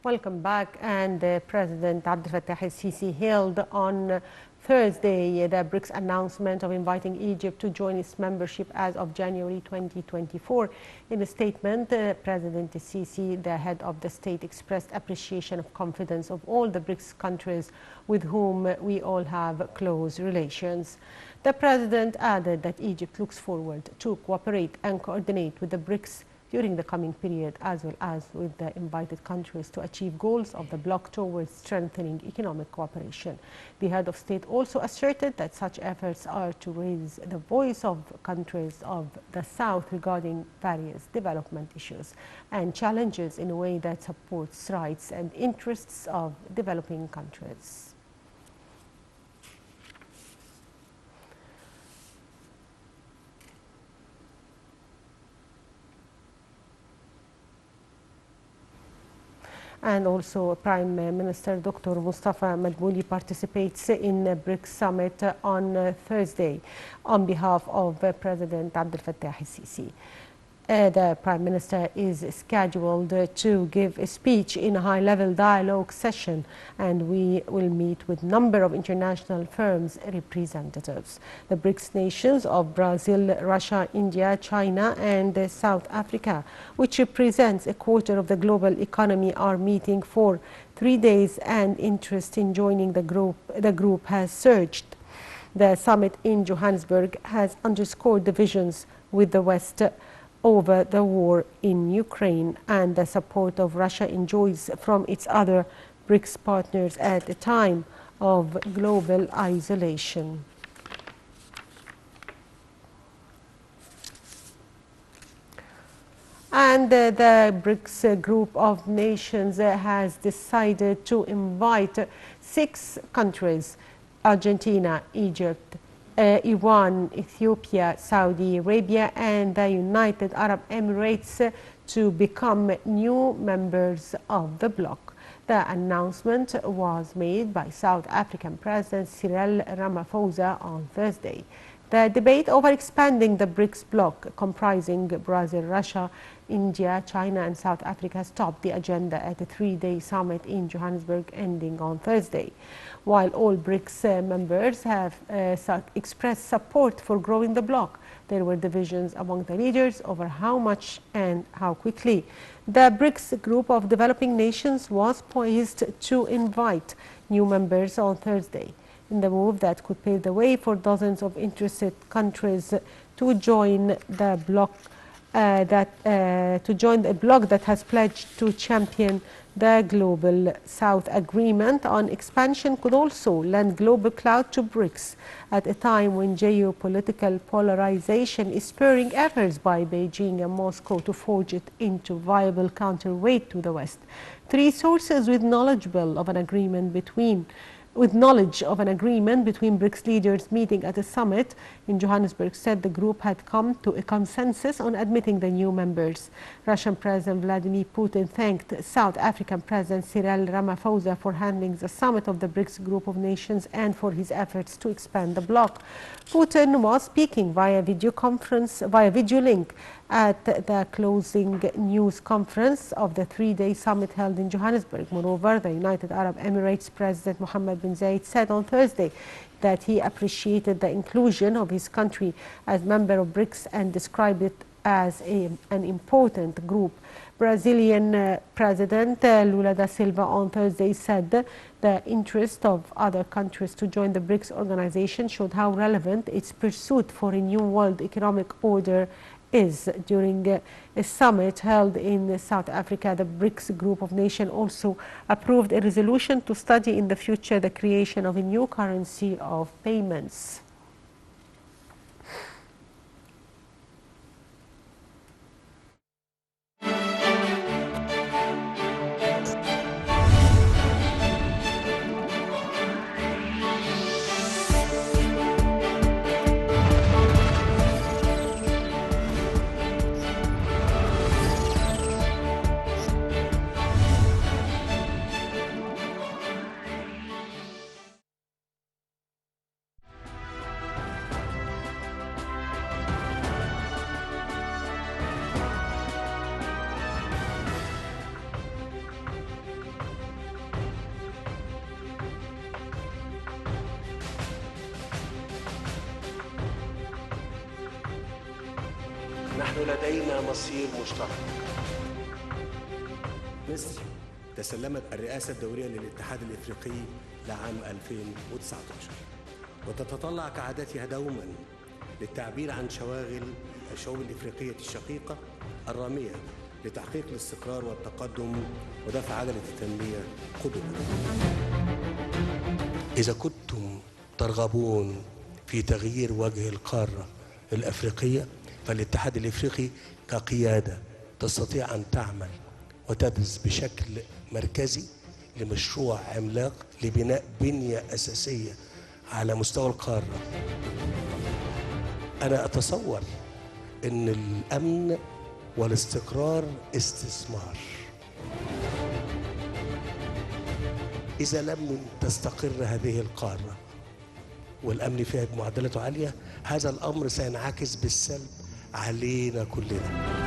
Welcome back. And President Abdel Fattah el-Sisi hailed on Thursday the BRICS announcement of inviting Egypt to join its membership as of January 2024. In a statement, President el-Sisi, the head of the state, expressed appreciation of confidence of all the BRICS countries with whom we all have close relations. The president added that Egypt looks forward to cooperate and coordinate with the BRICS during the coming period, as well as with the invited countries, to achieve goals of the bloc towards strengthening economic cooperation. The head of state also asserted that such efforts are to raise the voice of countries of the South regarding various development issues and challenges in a way that supports rights and interests of developing countries. And also Prime Minister Dr. Mustafa Madbouli participates in the BRICS summit on Thursday on behalf of President Abdel Fattah el-Sisi. The Prime Minister is scheduled to give a speech in a high-level dialogue session, and we will meet with a number of international firms' representatives. The BRICS nations of Brazil, Russia, India, China, and South Africa, which represents a quarter of the global economy, are meeting for 3 days, and interest in joining the group has surged. The summit in Johannesburg has underscored divisions with the West over the war in Ukraine and the support of Russia enjoys from its other BRICS partners at a time of global isolation. And the BRICS group of nations has decided to invite 6 countries: Argentina, Egypt, Iran, Ethiopia, Saudi Arabia, and the United Arab Emirates to become new members of the bloc. The announcement was made by South African President Cyril Ramaphosa on Thursday. The debate over expanding the BRICS bloc, comprising Brazil, Russia, India, China, and South Africa, topped the agenda at a 3-day summit in Johannesburg ending on Thursday. While all BRICS members have expressed support for growing the bloc, there were divisions among the leaders over how much and how quickly. The BRICS group of developing nations was poised to invite new members on Thursday, in the move that could pave the way for dozens of interested countries to join the bloc that has pledged to champion the Global South. Agreement on expansion could also lend global clout to BRICS at a time when geopolitical polarization is spurring efforts by Beijing and Moscow to forge it into viable counterweight to the West. 3 sources with knowledge of an agreement between BRICS leaders meeting at a summit in Johannesburg said the group had come to a consensus on admitting the new members. Russian President Vladimir Putin thanked South African President Cyril Ramaphosa for handling the summit of the BRICS group of nations and for his efforts to expand the bloc. Putin was speaking via video link at the closing news conference of the 3-day summit held in Johannesburg. Moreover, the United Arab Emirates President Mohammed bin Zayed said on Thursday that he appreciated the inclusion of his country as member of BRICS and described it as an important group. Brazilian President Lula da Silva on Thursday said the interest of other countries to join the BRICS organization showed how relevant its pursuit for a new world economic order is. During a summit held in South Africa, the BRICS group of nations also approved a resolution to study in the future the creation of a new currency of payments. نحن لدينا مصير مشترك. مصر تسلمت الرئاسة الدورية للاتحاد الإفريقي لعام 2019 وتتطلع كعادتها دوما للتعبير عن شواغل الشعوب الإفريقية الشقيقة الرامية لتحقيق الاستقرار والتقدم ودفع عجلة التنمية قدما. إذا كنتم ترغبون في تغيير وجه القارة الأفريقية فالاتحاد الإفريقي كقيادة تستطيع أن تعمل وتدرس بشكل مركزي لمشروع عملاق لبناء بنية أساسية على مستوى القارة. أنا أتصور أن الأمن والاستقرار استثمار. إذا لم تستقر هذه القارة والأمن فيها بمعدلاته عالية، هذا الأمر سينعكس بالسلب علينا كلنا.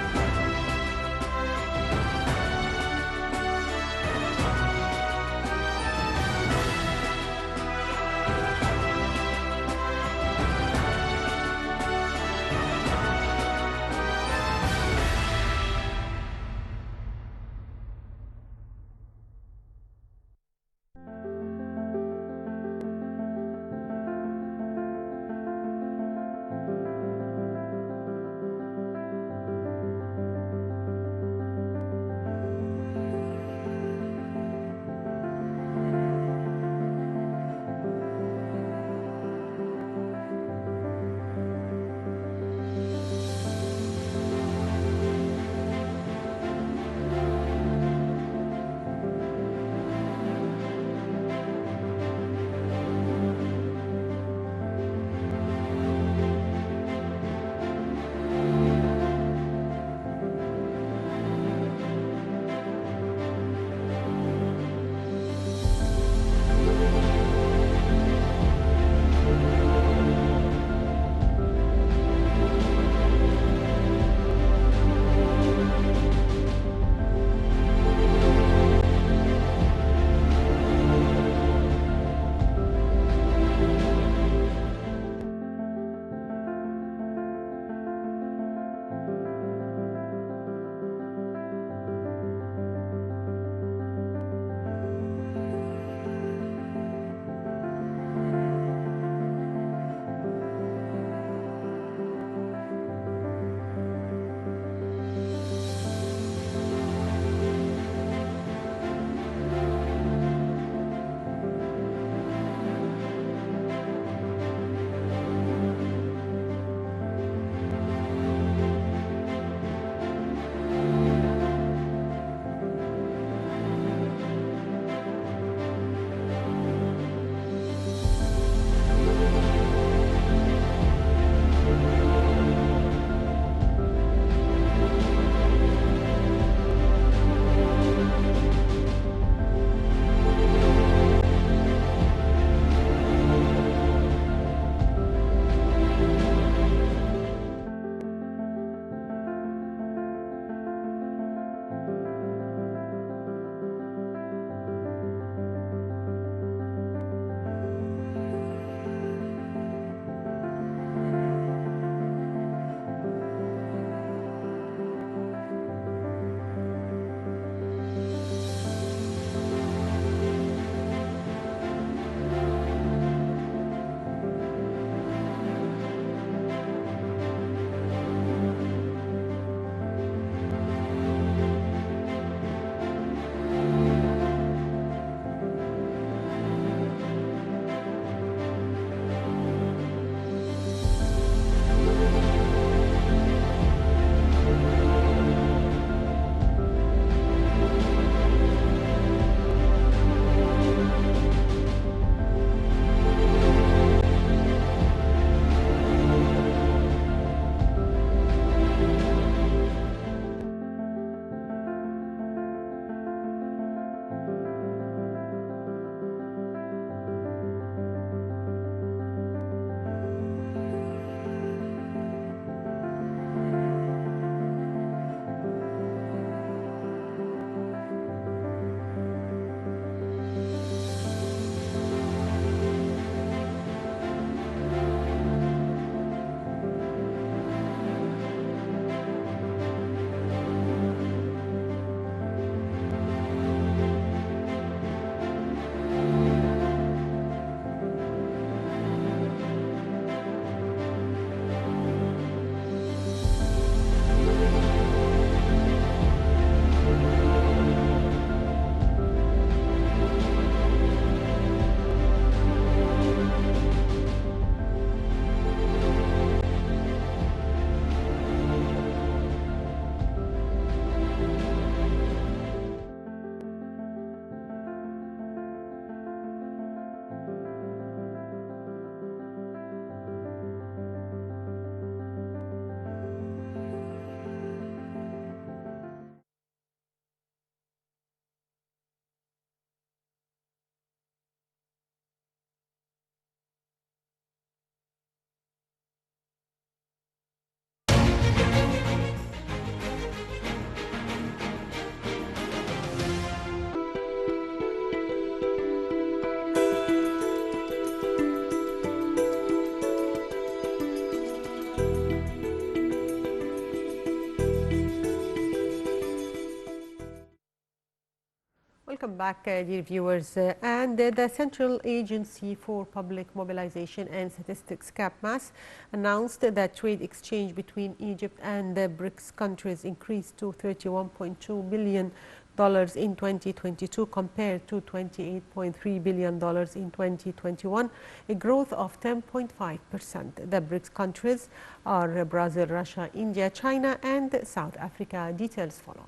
Welcome back, dear viewers. The Central Agency for Public Mobilization and Statistics, CAPMAS, announced that trade exchange between Egypt and the BRICS countries increased to $31.2 billion in 2022 compared to $28.3 billion in 2021, a growth of 10.5%. The BRICS countries are Brazil, Russia, India, China, and South Africa. Details follow.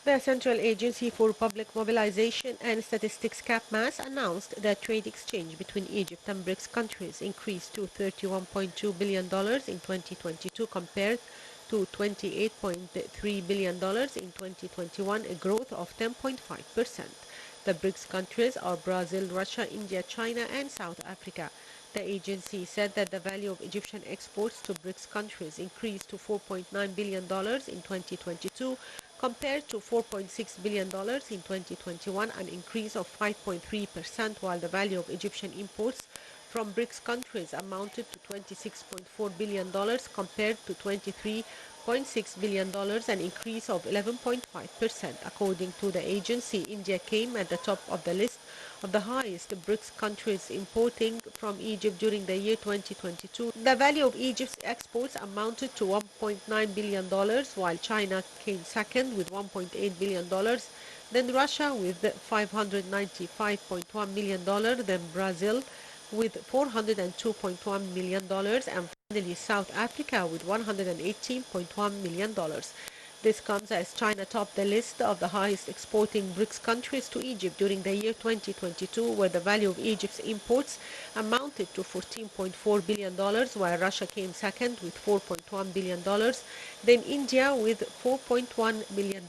The Central Agency for Public Mobilization and Statistics, CAPMAS, announced that trade exchange between Egypt and BRICS countries increased to $31.2 billion in 2022 compared to $28.3 billion in 2021, a growth of 10.5%. The BRICS countries are Brazil, Russia, India, China, and South Africa. The agency said that the value of Egyptian exports to BRICS countries increased to $4.9 billion in 2022 compared to $4.6 billion in 2021, an increase of 5.3%, while the value of Egyptian imports from BRICS countries amounted to $26.4 billion compared to $23.6 billion, an increase of 11.5%. According to the agency, India came at the top of the list of the highest BRICS countries importing from Egypt during the year 2022. The value of Egypt's exports amounted to $1.9 billion, while China came second with $1.8 billion, then Russia with $595.1 million, then Brazil with $402.1 million, and finally South Africa with $118.1 million. This comes as China topped the list of the highest exporting BRICS countries to Egypt during the year 2022, where the value of Egypt's imports amounted to $14.4 billion, while Russia came second with $4.1 billion, then India with $4.1 billion,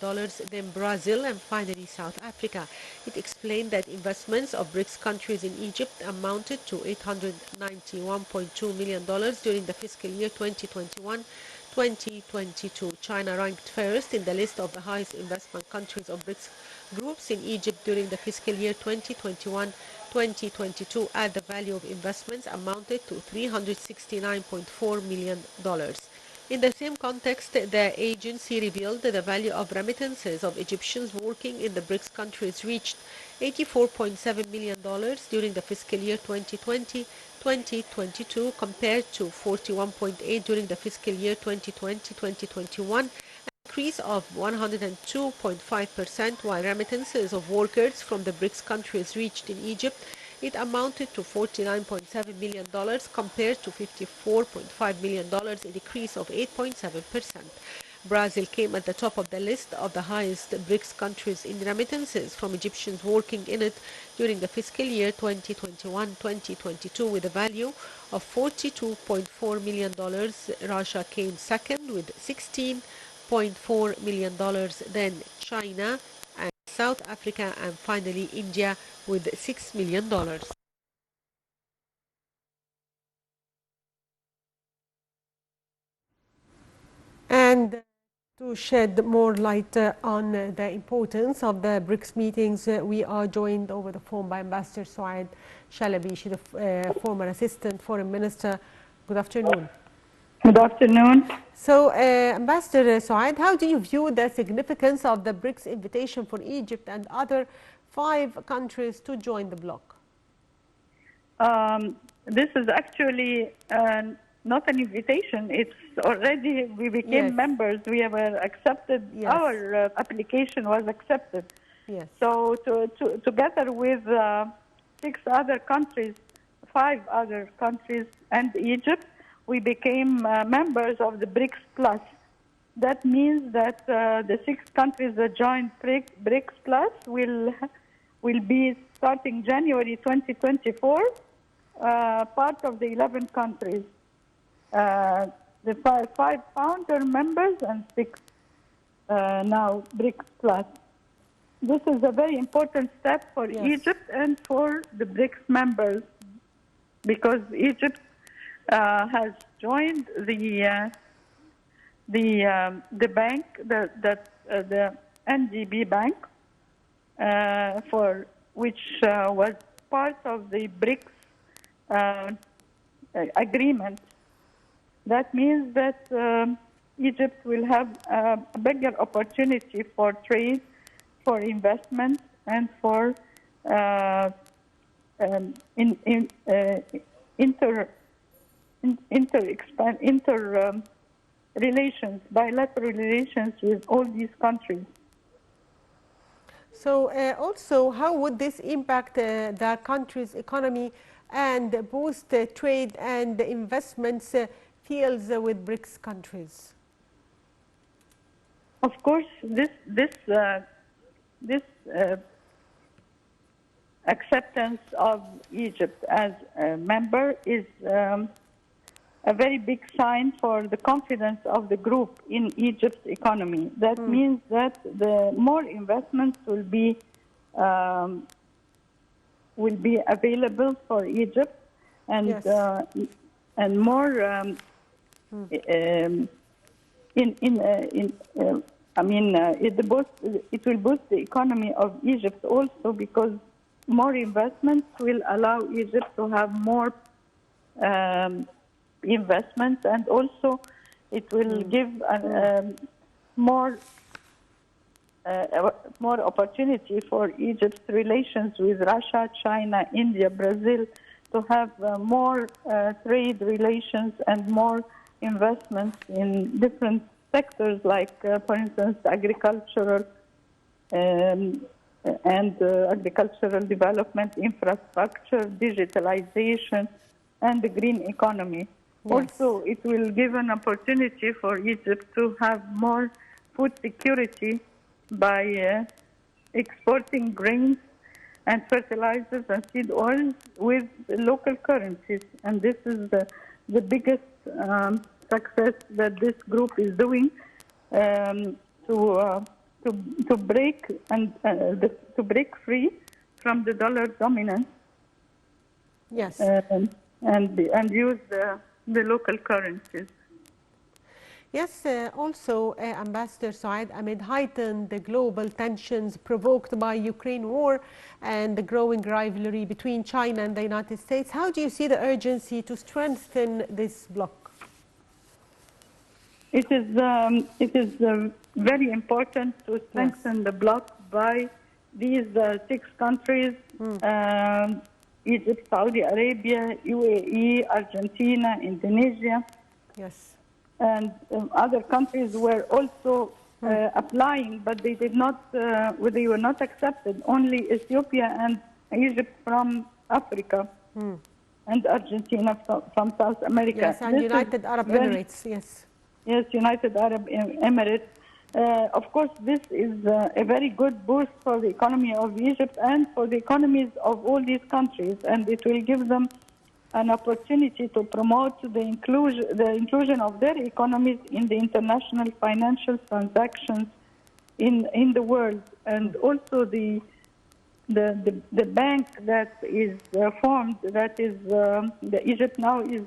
then Brazil, and finally South Africa. It explained that investments of BRICS countries in Egypt amounted to $891.2 million during the fiscal year 2021-2022. China ranked first in the list of the highest investment countries of BRICS groups in Egypt during the fiscal year 2021-2022, as the value of investments amounted to $369.4 million. In the same context, the agency revealed that the value of remittances of Egyptians working in the BRICS countries reached $84.7 million during the fiscal year 2020-2022 compared to $41.8 during the fiscal year 2020-2021, an increase of 102.5%, while remittances of workers from the BRICS countries reached in Egypt, it amounted to $49.7 million compared to $54.5 million, a decrease of 8.7%. Brazil came at the top of the list of the highest BRICS countries in remittances from Egyptians working in it during the fiscal year 2021-2022 with a value of $42.4 million. Russia came second with $16.4 million, then China and South Africa, and finally India with $6 million. And to shed more light on the importance of the BRICS meetings, we are joined over the phone by Ambassador Soad Shalaby. She's a former Assistant Foreign Minister. Good afternoon. Good afternoon. So, Ambassador Soad, how do you view the significance of the BRICS invitation for Egypt and other 5 countries to join the bloc? This is actually not an invitation. It's already, we became members. We were accepted. Our application was accepted. Yes. So together with 6 other countries, 5 other countries and Egypt, we became members of the BRICS Plus. That means that the 6 countries that joined BRICS Plus will be starting January 2024, part of the 11 countries. The 5 founder members and 6 now BRICS Plus. This is a very important step for Egypt and for the BRICS members, because Egypt has joined the bank, the NDB bank, for which was part of the BRICS agreement. That means that Egypt will have a bigger opportunity for trade, for investment, and for relations, bilateral relations with all these countries. So also, how would this impact the country's economy and boost trade and investments fields with BRICS countries? Of course, this acceptance of Egypt as a member is a very big sign for the confidence of the group in Egypt's economy. That means that the more investments will be available for Egypt, and Yes. And more it will boost the economy of Egypt also, because more investments will allow Egypt to have more investments, and also it will give more opportunity for Egypt's relations with Russia, China, India, Brazil, to have more trade relations and more investments in different sectors, like, for instance, agricultural and agricultural development, infrastructure, digitalization, and the green economy. Yes. Also, it will give an opportunity for Egypt to have more food security by exporting grains and fertilizers and seed oils with local currencies. And this is the biggest success that this group is doing to break free from the dollar dominance. Yes. And use the local currencies. Yes, also, Ambassador Soad, amid heightened global tensions provoked by Ukraine war and the growing rivalry between China and the United States, how do you see the urgency to strengthen this bloc? It is very important to strengthen the bloc by these 6 countries, Egypt, Saudi Arabia, UAE, Argentina, Indonesia. Yes. And other countries were also applying, but they did not. They were not accepted. Only Ethiopia and Egypt from Africa, and Argentina from South America. Yes, and United Arab Emirates. Yes. Yes, United Arab Emirates. Of course, this is a very good boost for the economy of Egypt and for the economies of all these countries, and it will give them an opportunity to promote the inclusion of their economies in the international financial transactions in the world. And also the bank that is formed, that is the Egypt now is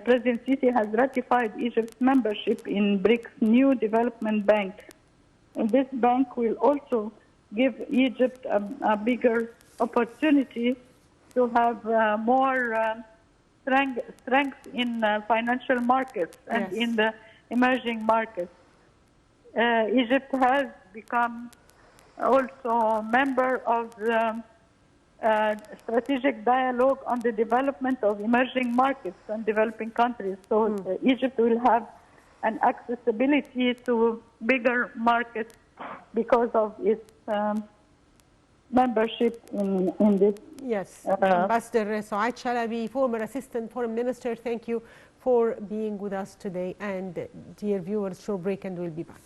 President Sisi has ratified Egypt's membership in BRICS new development bank. And this bank will also give Egypt a bigger opportunity to have more strength in financial markets and Yes. in the emerging markets. Egypt has become also a member of the strategic dialogue on the development of emerging markets and developing countries. So Egypt will have an accessibility to bigger markets because of its membership in this. Yes. Ambassador Soad Shalaby, former Assistant Foreign Minister, thank you for being with us today. And dear viewers, short break and we'll be back.